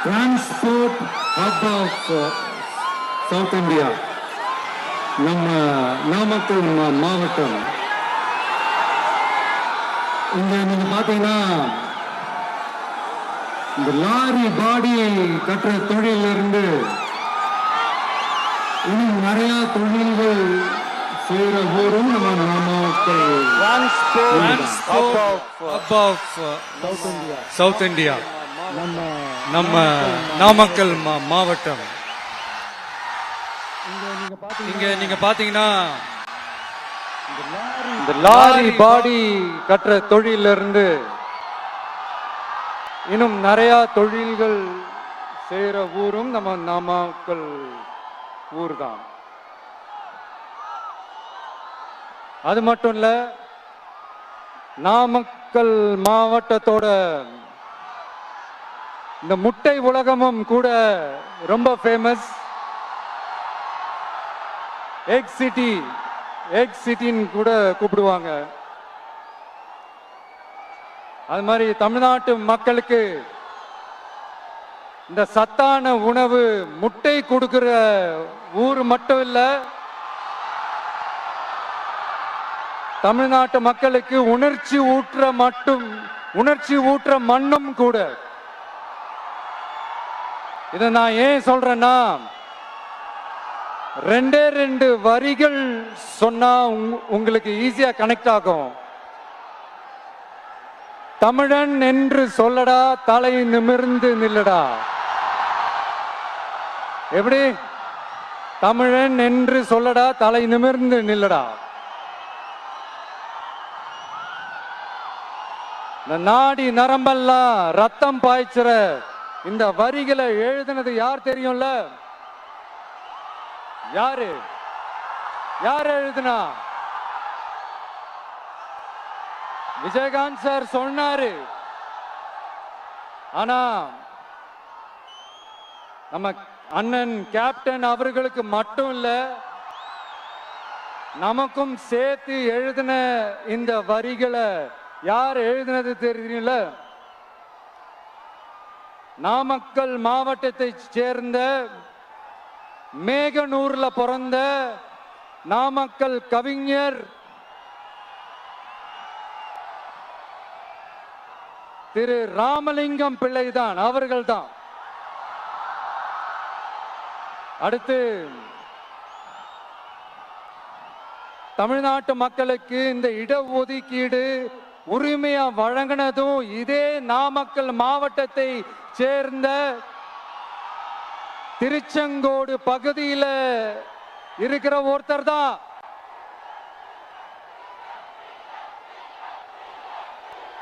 transport hub of South India. நம்ம நாமக்கல் மாவட்டம். இங்க நீங்க பாத்தீங்கன்னா இந்த லாரி பாடி கட்டுற தொழிலிருந்து இன்னும் நிறைய தொழில்கள் செய்யற ஊரும் நம்ம நாமக்கல். சவுத் இந்தியா நம்ம நாமக்கல் மாவட்டம். இங்க நீங்க பாத்தீங்கன்னா இந்த லாரி பாடி கட்டுற தொழிலிருந்து இன்னும் நிறைய தொழில்கள் செய்யற ஊரும் நம்ம நாமக்கல் ஊர் தான். அது மட்டும் இல்ல, நாமக்கல் மாவட்டத்தோட இந்த முட்டை உலகமும் கூட ரொம்ப ஃபேமஸ். எக் சிட்டின்னு கூட கூப்பிடுவாங்க. அது மாதிரி தமிழ்நாட்டு மக்களுக்கு இந்த சத்தான உணவு முட்டை கொடுக்கிற ஊர் மட்டும் இல்ல, தமிழ்நாட்டு மக்களுக்கு உணர்ச்சி ஊற்ற மண்ணும் கூட. இதை நான் ஏன் சொல்றேன்னா, ரெண்டு வரிகள் சொன்னா உங்களுக்கு ஈஸியா கனெக்ட் ஆகும். தமிழன் என்று சொல்லடா, தலை நிமிர்ந்து நில்லடா. எப்படி? தமிழன் என்று சொல்லடா, தலை நிமிர்ந்து நில்லடா. இந்த நாடி நரம்பெல்லாம் ரத்தம் பாய்ச்சுற இந்த வரிகளை எழுதினது யார் தெரியும்ல? யார் எழுதுனா? விஜயகாந்த் சார் சொன்னாரு. ஆனா நம்ம அண்ணன் கேப்டன் அவர்களுக்கு மட்டும் இல்ல, நமக்கும் சேர்த்து எழுதின இந்த வரிகளை யார் எழுதினது தெரியும்ல? நாமக்கல் மாவட்டத்தை சேர்ந்த மேகனூர்ல பிறந்த நாமக்கல் கவிஞர் திரு ராமலிங்கம் பிள்ளைதான், அவர்கள்தான். அடுத்து தமிழ்நாட்டு மக்களுக்கு இந்த இடஒதுக்கீடு உரிமையா வழங்கினதும் இதே நாமக்கல் மாவட்டத்தை சேர்ந்த திருச்செங்கோடு பகுதியில் இருக்கிற ஒருத்தர் தான்.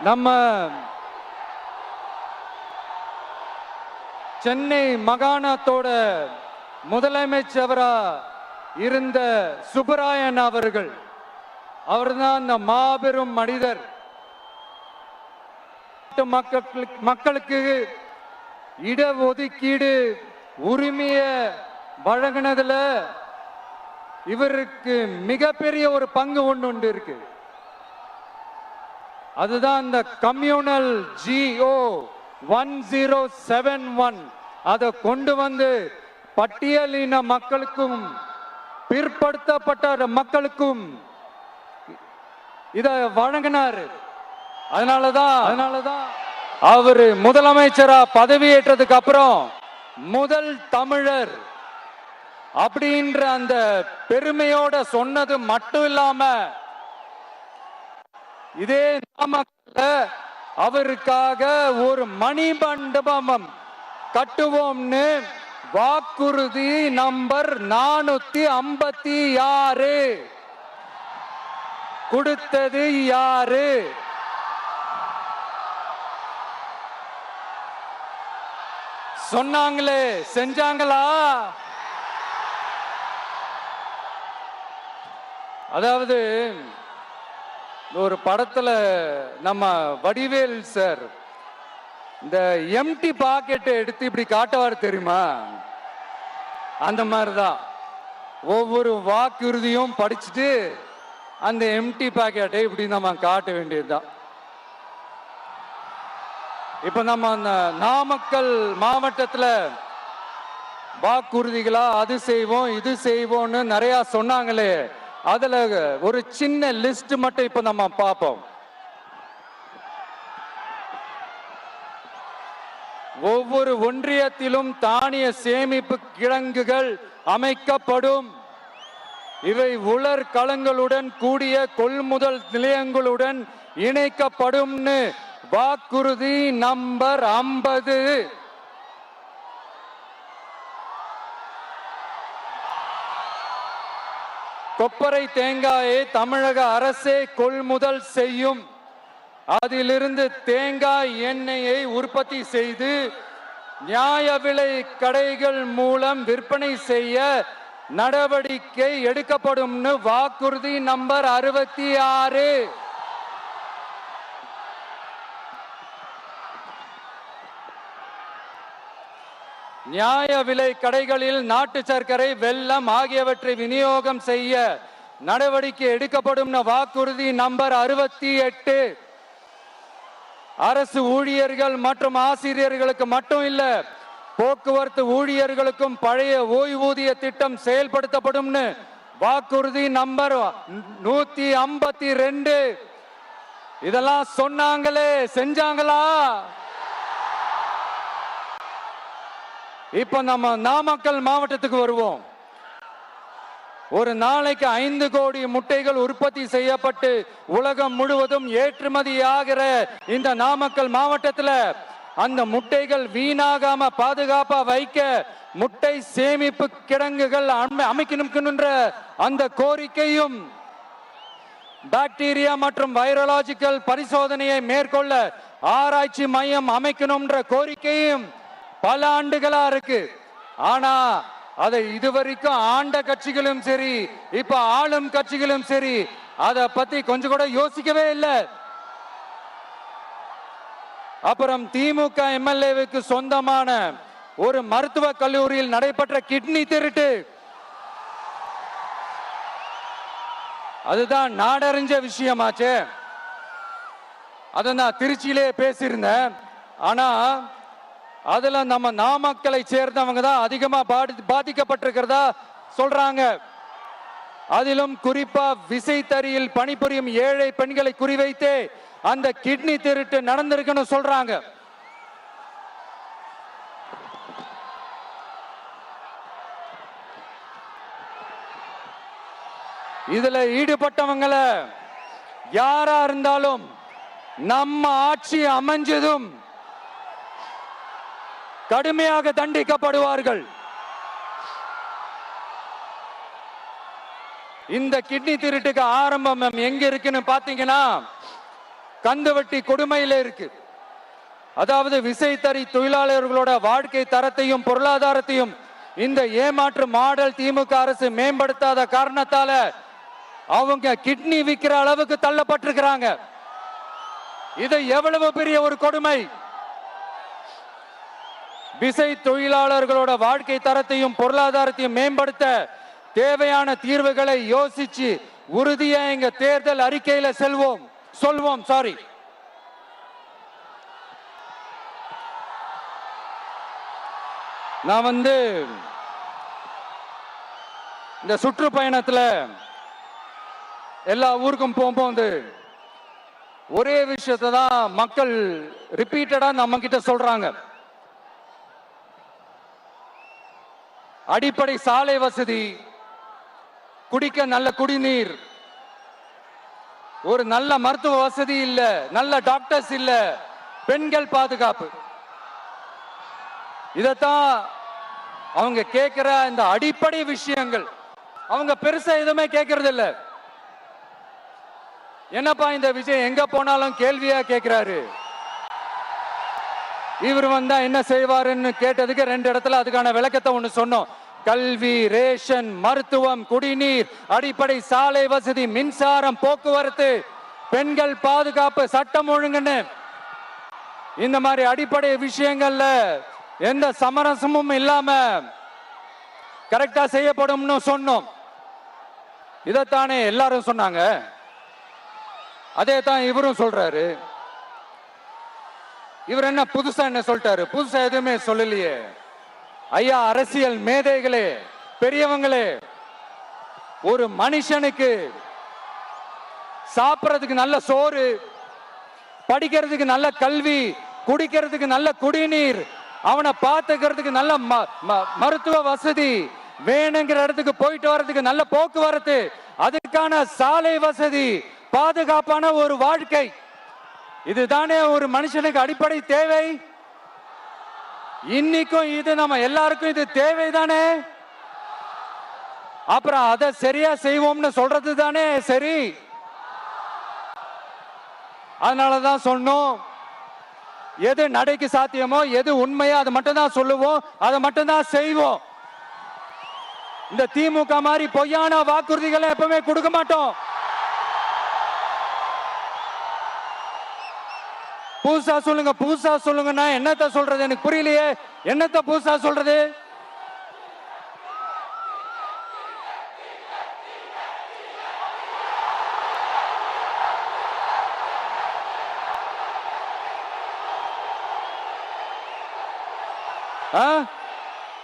நம்ம சென்னை மாகாணத்தோட முதலமைச்சரா இருந்த சுப்பராயன் அவர்கள். அவர்தான் அந்த மாபெரும் மனிதர். மக்களுக்கு இடஒதுக்கீடு உரிமைய வழங்கினதுல இவருக்கு மிகப்பெரிய ஒரு பங்கு ஒன்று இருக்கு. அதுதான் இந்த கம்யூனல் GO 1071 அதை கொண்டு வந்து பட்டியலின மக்களுக்கும் பிற்படுத்தப்பட்ட மக்களுக்கும் இத வழங்கினார். அதனாலதான் அவரு முதலமைச்சரா பதவியேற்றதுக்கு அப்புறம் முதல் தமிழர் அப்படின்ற அந்த பெருமையோட சொன்னது மட்டும் இல்லாம, இதே நாமக்கல்ல அவருக்காக ஒரு மணிமண்டபம் கட்டுவோம்னு வாக்குறுதி நம்பர் 456 கொடுத்தது யாரு? சொன்னாங்களே, செஞ்சாங்களா? அதாவது ஒரு படத்துல நம்ம வடிவேல் சார் இந்த எம்டி பாக்கெட் எடுத்து இப்படி காட்டுவார் தெரியுமா? அந்த மாதிரிதான் ஒவ்வொரு வாக்குறுதியும் படிச்சுட்டு அந்த எம்டி பாக்கெட்டை இப்படி நம்ம காட்ட வேண்டியதுதான். இப்ப நம்ம அந்த நாமக்கல் மாவட்டத்துல வாக்குறுதிகளா அது செய்வோம் இது செய்வோம்னு நிறைய சொன்னாங்களே, அதுல ஒரு சின்ன லிஸ்ட் மட்டும் இப்ப நம்ம பார்ப்போம். ஒவ்வொரு ஒன்றியத்திலும் தானிய சேமிப்பு கிடங்குகள் அமைக்கப்படும். இவை உலர் களங்களுடன் கூடிய கொள்முதல் நிலையங்களுடன் இணைக்கப்படும். வாக்குறுதி நம்பர் 50. கொப்பரை தேங்காயை தமிழக அரசே கொள்முதல் செய்யும். அதிலிருந்து தேங்காய் எண்ணெயை உற்பத்தி செய்து நியாய விலை கடைகள் மூலம் விற்பனை செய்ய நடவடிக்கை எடுக்கப்படும். வாக்குறுதி நம்பர் 66. நியாய விலை கடைகளில் நாட்டு சர்க்கரை, வெல்லம் ஆகியவற்றை விநியோகம் செய்ய நடவடிக்கை எடுக்கப்படும். வாக்குறுதி நம்பர் 68. அரசு ஊழியர்கள் மற்றும் ஆசிரியர்களுக்கு மட்டும் இல்ல, போக்குவரத்து ஊழியர்களுக்கும் பழைய ஓய்வூதிய திட்டம் செயல்படுத்தப்படும். வாக்குறுதி நம்பர் 152. இதெல்லாம் சொன்னாங்களே, செஞ்சாங்களா? இப்ப நம்ம நாமக்கல் மாவட்டத்துக்கு வருவோம். ஒரு நாளைக்கு 5 கோடி முட்டைகள் உற்பத்தி செய்யப்பட்டு உலகம் முழுவதும் ஏற்றுமதி ஆகிற இந்த நாமக்கல் மாவட்டத்தில் அந்த முட்டைகள் வீணாகாம பாதுகாப்பா வைக்க முட்டை சேமிப்பு கிடங்குகள் அமைக்கணும்ன்ற அந்த கோரிக்கையும், பாக்டீரியா மற்றும் வைரலாஜிக்கல் பரிசோதனையை மேற்கொள்ள ஆராய்ச்சி மையம் அமைக்கணும்ன்ற கோரிக்கையும் பல ஆண்டுகளா இருக்கு. ஆனா அதை இதுவரைக்கும் ஆண்ட கட்சிகளும் சரி, இப்ப ஆளும் கட்சிகளும் சரி, அதை பத்தி கொஞ்சம் கூட யோசிக்கவே இல்லை. அப்புறம் திமுக எம்எல்ஏவுக்கு சொந்தமான ஒரு மருத்துவ கல்லூரியில் நடைபெற்ற கிட்னி திருட்டு, அதுதான் நாடறிஞ்ச விஷயமாச்சு. அதை நான் திருச்சியிலே பேசியிருந்தேன். ஆனா அதுல நம்ம நாமக்கலை சேர்ந்தவங்க தான் அதிகமா பாதிக்கப்பட்டிருக்கிறதா சொல்றாங்க. அதிலும் குறிப்பா விசைத்தறியில் பணிபுரியும் ஏழை பெண்களை குறிவைத்து அந்த கிட்னி திருட்டு நடந்திருக்குன்னு சொல்றாங்க. இதுல ஈடுபட்டவங்கள யாரா இருந்தாலும் நம்ம ஆட்சி அமைஞ்சதும் கடுமையாக தண்டிக்கப்படுவார்கள். இந்த கிட்னி திருட்டுக்கு ஆரம்பம் எங்க இருக்குன்னு பாத்தீங்கன்னா, கந்துவட்டி கொடுமையில இருக்கு. அதாவது விசைத்தறி தொழிலாளர்களோட வாழ்க்கை தரத்தையும் பொருளாதாரத்தையும் இந்த ஏமாற்று மாடல் திமுக அரசு மேம்படுத்தாத காரணத்தால அவங்க கிட்னி விற்கிற அளவுக்கு தள்ளப்பட்டிருக்கிறாங்க. இது எவ்வளவு பெரிய ஒரு கொடுமை! விசை தொழிலாளர்களோட வாழ்க்கை தரத்தையும் பொருளாதாரத்தையும் மேம்படுத்த தேவையான தீர்வுகளை யோசிச்சு உறுதியா எங்க தேர்தல் அறிக்கையில சொல்வோம். நான் இந்த சுற்றுப்பயணத்துல எல்லா ஊருக்கும் போகும்போது ஒரே விஷயத்தை தான் மக்கள் ரிப்பீட்டடா நம்ம கிட்ட சொல்றாங்க. அடிப்படை சாலை வசதி, குடிக்க நல்ல குடிநீர், ஒரு நல்ல மருத்துவ வசதி இல்ல, நல்ல டாக்டர்ஸ் இல்ல, பெண்கள் பாதுகாப்பு. இதத்தான் அவங்க கேட்கிற இந்த அடிப்படை விஷயங்கள். அவங்க பெருசா எதுவுமே கேட்கறது இல்ல. என்னப்பா இந்த விஷயம் எங்க போனாலும் கேள்வியா கேட்கிறாரு. இவர் வந்தா என்ன செய்வாருன்னு கேட்டதுக்கு 2 இடத்துல அதுக்கான விளக்கத்தை ஒண்ணு சொன்னோம். கல்வி, ரேஷன், மருத்துவம், குடிநீர், அடிப்படை சாலை வசதி, மின்சாரம், போக்குவரத்து, பெண்கள் பாதுகாப்பு, சட்டம் ஒழுங்குன்னு இந்த மாதிரி அடிப்படை விஷயங்கள்ல எந்த சமரசமும் இல்லாம கரெக்டா செய்யப்படும்னு சொன்னோம். இதைத்தானே எல்லாரும் சொன்னாங்க. அதே தான் இவரும் சொல்றாரு. இவர் என்ன புதுசா என்ன சொல்லிட்டாரு? புதுசா எதுவுமே சொல்லலையே. ஐயா அரசியல் மேதைகளே, பெரியவங்களே, ஒரு மனுஷனுக்கு சாப்பிடறதுக்கு நல்ல சோறு, படிக்கிறதுக்கு நல்ல கல்வி, குடிக்கிறதுக்கு நல்ல குடிநீர், அவனை பார்த்துக்கிறதுக்கு நல்ல மருத்துவ வசதி, வேணுங்கிற இடத்துக்கு போயிட்டு வர்றதுக்கு நல்ல போக்குவரத்து, அதுக்கான சாலை வசதி, பாதுகாப்பான ஒரு வாழ்க்கை, இதுதானே ஒரு மனுஷனுக்கு அடிப்படை தேவை. இன்னைக்கும் இது நம்ம எல்லாருக்கும் இது தேவைதானே. அப்புறம் அதை சரியா செய்வோம்னு சொல்றது தானே சரி. அதனாலதான் சொன்னோம், எது நடைக்கு சாத்தியமோ, எது உண்மையோ அதை மட்டும் தான் சொல்லுவோம், அதை மட்டும் தான் செய்வோம். இந்த திமுக மாதிரி பொய்யான வாக்குறுதிகளை எப்பவுமே கொடுக்க மாட்டோம். புதுசா சொல்லுங்க, புதுசா சொல்லுங்கன்னா என்னத்த சொல்றது எனக்கு புரியலையே. என்னத்த புதுசா சொல்றது?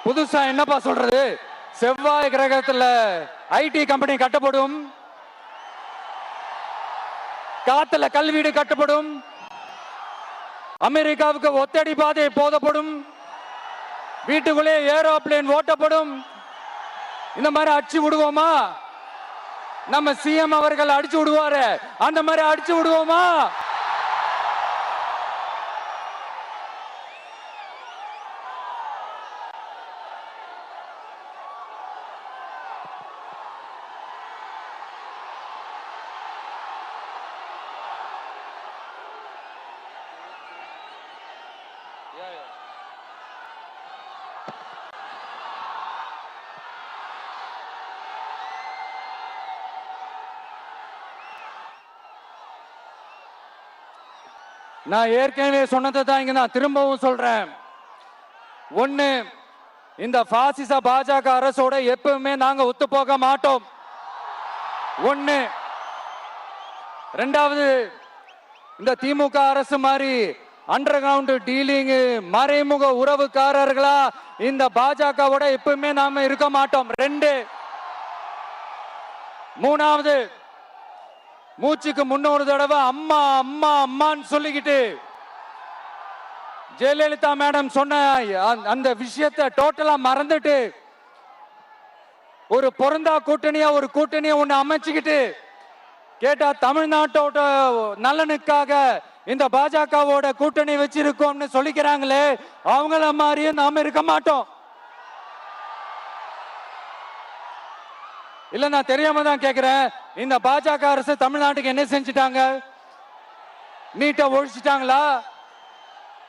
புதுசா என்னப்பா சொல்றது? செவ்வாய் கிரகத்துல ஐடி கம்பெனி கட்டப்படும், காத்துல கல்வீடு கட்டப்படும், அமெரிக்காவுக்கு ஒத்தடி பாதை போதப்படும், வீட்டுக்குள்ளே ஏரோப்ளேன் ஓட்டப்படும். இந்த மாதிரி அடிச்சு விடுவோமா? நம்ம சிஎம் அவர்கள் அடிச்சு விடுவாரு, அந்த மாதிரி அடிச்சு விடுவோமா? நான் ஏற்கனவே சொன்னதை தான் இங்க நான் திரும்பவும் சொல்றேன். ஒண்ணு, இந்த பாசிச பாஜக அரசோட எப்பவுமே நாங்க ஒத்து போக மாட்டோம். ஒண்ணு. ரெண்டாவது, இந்த திமுக அரசு மாதிரி அண்டர் கிரவுண்ட் டீலிங், மறைமுக உறவுக்காரர்களா இந்த பாஜகவோட எப்பவுமே நாம இருக்க மாட்டோம். ரெண்டு. மூணாவது, மூச்சுக்கு முன்னொரு தடவை அம்மா அம்மா அம்மான்னு சொல்லிக்கிட்டு ஜெயலலிதா மேடம் சொன்ன அந்த விஷயத்தை டோட்டலா மறந்துட்டு ஒரு பொருந்தா கூட்டணியா ஒரு கூட்டணியை ஒண்ணு அமைச்சுக்கிட்டு கேட்டா தமிழ்நாட்டோட நலனுக்காக இந்த பாஜகவோட கூட்டணி வச்சிருக்கோம்னு சொல்லிக்கிறாங்களே, அவங்கள மாதிரியே நாம இருக்க மாட்டோம். இல்ல, நான் தெரியாம தான் கேக்குறேன். இந்த பாஜக அரசு தமிழ்நாட்டுக்கு என்ன செஞ்சிட்டாங்க? நீட்டை ஒழிச்சிட்டாங்களா?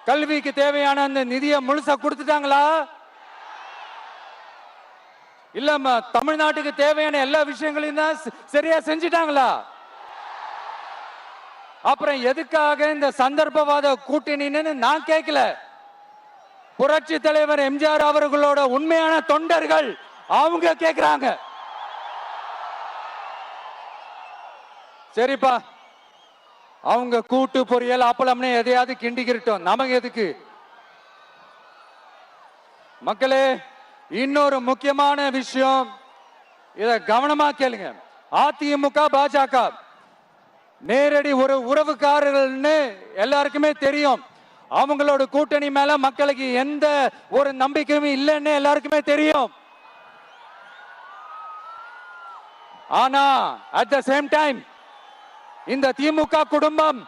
கல்விக்கு தேவையான அந்த நிதியை முழுசா கொடுத்துட்டாங்களா? இல்ல தமிழ்நாட்டுக்கு தேவையான எல்லா விஷயங்களையும் தான் சரியா செஞ்சிட்டாங்களா? அப்புறம் எதுக்காக இந்த சந்தர்ப்பவாத கூட்டணின்னு நான் கேட்கல. புரட்சி தலைவர் எம்ஜிஆர் அவர்களோட உண்மையான தொண்டர்கள் அவங்க கேக்குறாங்க. சரிப்பா, அவங்க கூட்டு பொரியல் அப்பளம்னு எதையாவது கிண்டிக்கிட்டோம், நமக்கு எதுக்கு? மக்களே, இன்னொரு முக்கியமான விஷயம், இத கவனமா கேளுங்க. அதிமுக பாஜக நேரடி ஒரு உறவுக்காரர்கள்னு எல்லாருக்குமே தெரியும். அவங்களோட கூட்டணி மேல மக்களுக்கு எந்த ஒரு நம்பிக்கையும் இல்லைன்னு எல்லாருக்குமே தெரியும். ஆனா அட் த சேம் டைம் இந்த திமுக குடும்பம்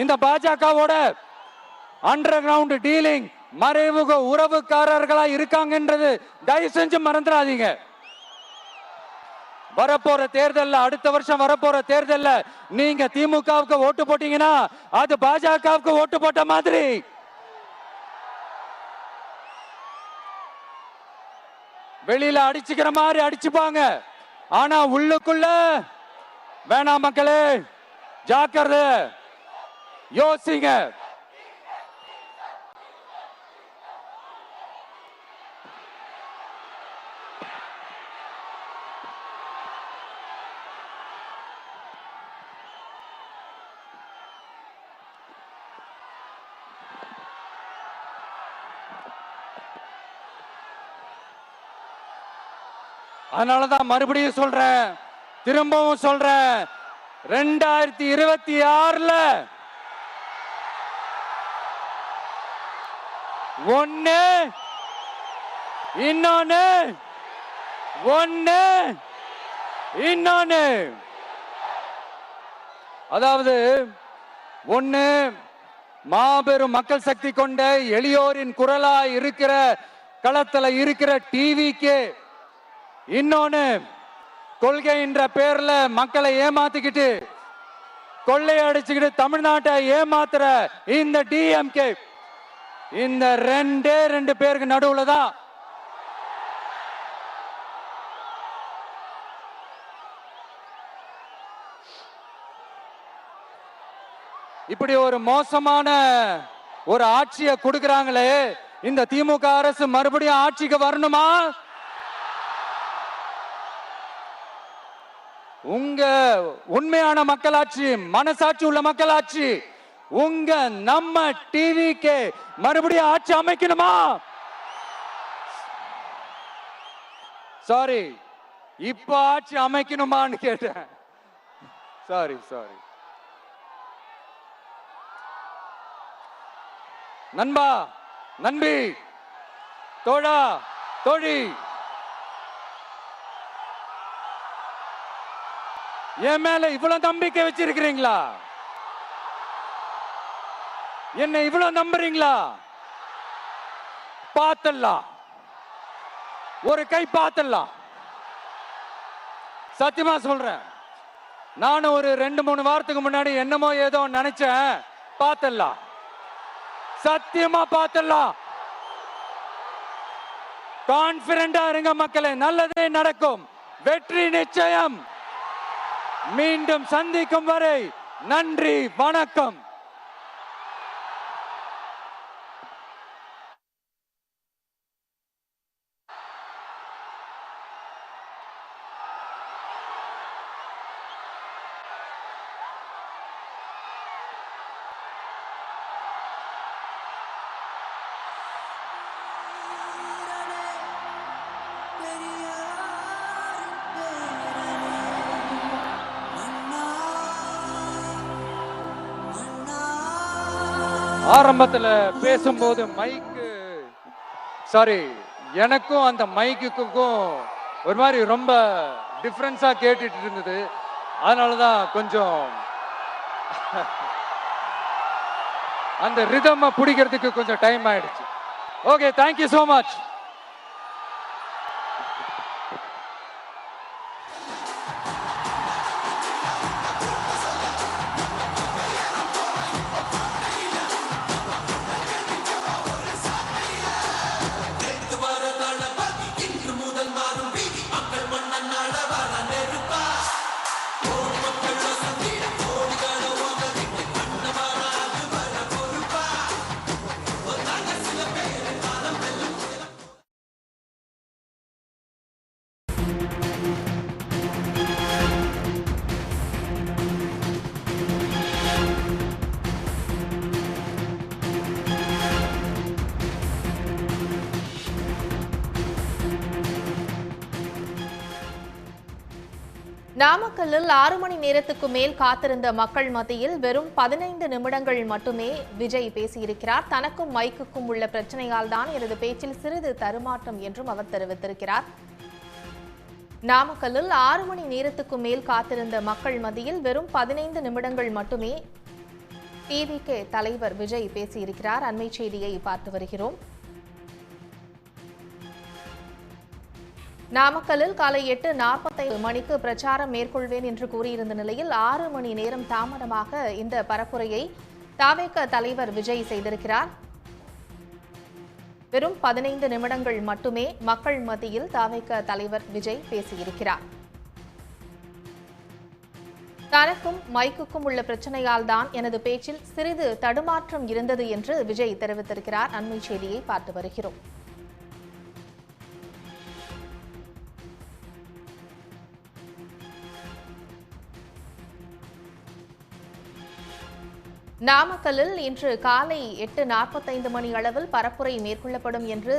இந்த பாஜகவோட அண்டர் கிரவுண்ட் டீலிங், மறைமுக உறவுக்காரர்களா இருக்காங்கன்றது தயவு செஞ்சு மறந்துடாதீங்க. வரப்போற தேர்தல்ல, அடுத்த வருஷம் வரப்போற தேர்தல்ல நீங்க திமுகவுக்கு ஓட்டு போட்டீங்கன்னா அது பாஜகவுக்கு ஓட்டு போட்ட மாதிரி. வெளியில அடிச்சுக்கிற மாதிரி அடிச்சுப்பாங்க, ஆனா உள்ளுக்குள்ள வேணாம். மக்களே, ஜாக்கிரதை, யோசிங்க. அதனாலதான் மறுபடியும் சொல்றேன், திரும்பவும் சொல்றேன், 2026ல ஒண்ணு இன்னொன்னு ஒண்ணு இன்னொன்னு, அதாவது ஒண்ணு மாபெரும் மக்கள் சக்தி கொண்ட எளியோரின் குரலா இருக்கிற களத்துல இருக்கிற டிவிக்கு, இன்னொன்னு கொள்கை என்ற பேர்ல மக்களை ஏமாத்திக்கிட்டு கொள்ளையடிச்சுக்கிட்டு தமிழ்நாட்டை ஏமாத்துற இந்த டிஎம்கே. இந்த ரெண்டு பேருக்கு நடுவுல தான் இப்படி ஒரு மோசமான ஒரு ஆட்சியை கொடுக்கறாங்களே, இந்த திமுக அரசு மறுபடியும் ஆட்சிக்கு வரணுமா? உங்க உண்மையான மக்களாட்சி, மனசாட்சி உள்ள மக்களாட்சி, உங்க நம்ம டிவிக்கு மறுபடியும் ஆட்சி அமைக்கணுமா? சாரி, இப்ப ஆட்சி அமைக்கணுமான்னு கேட்டேன். சாரி. நண்பா, நண்பி, தோழா, தோழி, என் மேல இவ்வளவு நம்பிக்கை வச்சிருக்கிறீங்களா? என்ன இவ்வளவு நம்புறீங்களா? பார்த்தலாம், ஒரு கை பார்த்தலாம். சத்தியமா சொல்றேன், நானும் ஒரு 2-3 வாரத்துக்கு முன்னாடி என்னமோ ஏதோ நினைச்சேன். பார்த்தலாம், சத்தியமா பார்த்தலாம். கான்பிடண்டா இருங்க மக்களே, நல்லதே நடக்கும், வெற்றி நிச்சயம். மீண்டும் சந்திக்கும் வரை நன்றி, வணக்கம். ஆரம்பத்துல பேசும்போது மைக்கு, சாரி, எனக்கும் அந்த மைக்குக்கும் ஒரு மாதிரி ரொம்ப டிஃபரன்ஸா கேட்டுட்டு இருந்தது. அதனாலதான் கொஞ்சம் அந்த ரிதம் பிடிக்கிறதுக்கு கொஞ்சம் டைம் ஆயிடுச்சு. Okay, thank you so much. நாமக்கல்லில் 6 மணி நேரத்துக்கு மேல் காத்திருந்த மக்கள் மத்தியில் வெறும் 15 நிமிடங்கள் மட்டுமே விஜய் பேசியிருக்கிறார். தனக்கும் மைக்குக்கும் உள்ள பிரச்சனையால் தான் எனது பேச்சில் சிறிது தருமாற்றம் என்றும் அவர் தெரிவித்திருக்கிறார். நாமக்கல்லில் 6 மணி நேரத்துக்கு மேல் காத்திருந்த மக்கள் மத்தியில் வெறும் 15 நிமிடங்கள் மட்டுமே டிவிகே தலைவர் விஜய் பேசியிருக்கிறார். அண்மை செய்தியை பார்த்து வருகிறோம். நாமக்கல்லில் காலை 8:45 மணிக்கு பிரச்சாரம் மேற்கொள்வேன் என்று கூறியிருந்த நிலையில் 6 மணி நேரம் தாமதமாக இந்த பரப்புரையை தவேக தலைவர் விஜய் செய்திருக்கிறார். வெறும் 15 நிமிடங்கள் மட்டுமே மக்கள் மத்தியில் தவேக தலைவர் விஜய் பேசியிருக்கிறார். தனக்கும் மைக்குக்கும் உள்ள பிரச்சனையால் தான் எனது பேச்சில் சிறிது தடுமாற்றம் இருந்தது என்று விஜய் தெரிவித்திருக்கிறார். அண்மை செய்தியை பார்த்து வருகிறோம். நாமக்கல்லில் இன்று காலை 8:45 மணி அளவில் பரப்புரை மேற்கொள்ளப்படும் என்று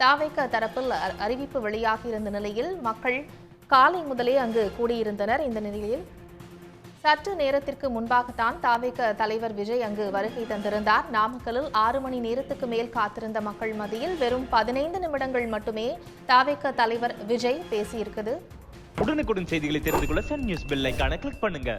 தாவேக தரப்பில் அறிவிப்பு வெளியாகியிருந்த நிலையில் மக்கள் காலை முதலே அங்கு கூடியிருந்தனர். இந்த நிலையில் சற்று நேரத்திற்கு முன்பாகத்தான் தாவேக தலைவர் விஜய் அங்கு வருகை தந்திருந்தார். நாமக்கல்லில் 6 மணி நேரத்துக்கு மேல் காத்திருந்த மக்கள் மத்தியில் வெறும் 15 நிமிடங்கள் மட்டுமே தாவேக தலைவர் விஜய் பேசியிருக்குது. உடனுக்குடன் செய்திகளை தெரிந்து கொள்ள சன் நியூஸ் பெல் ஐகானை கிளிக் பண்ணுங்க.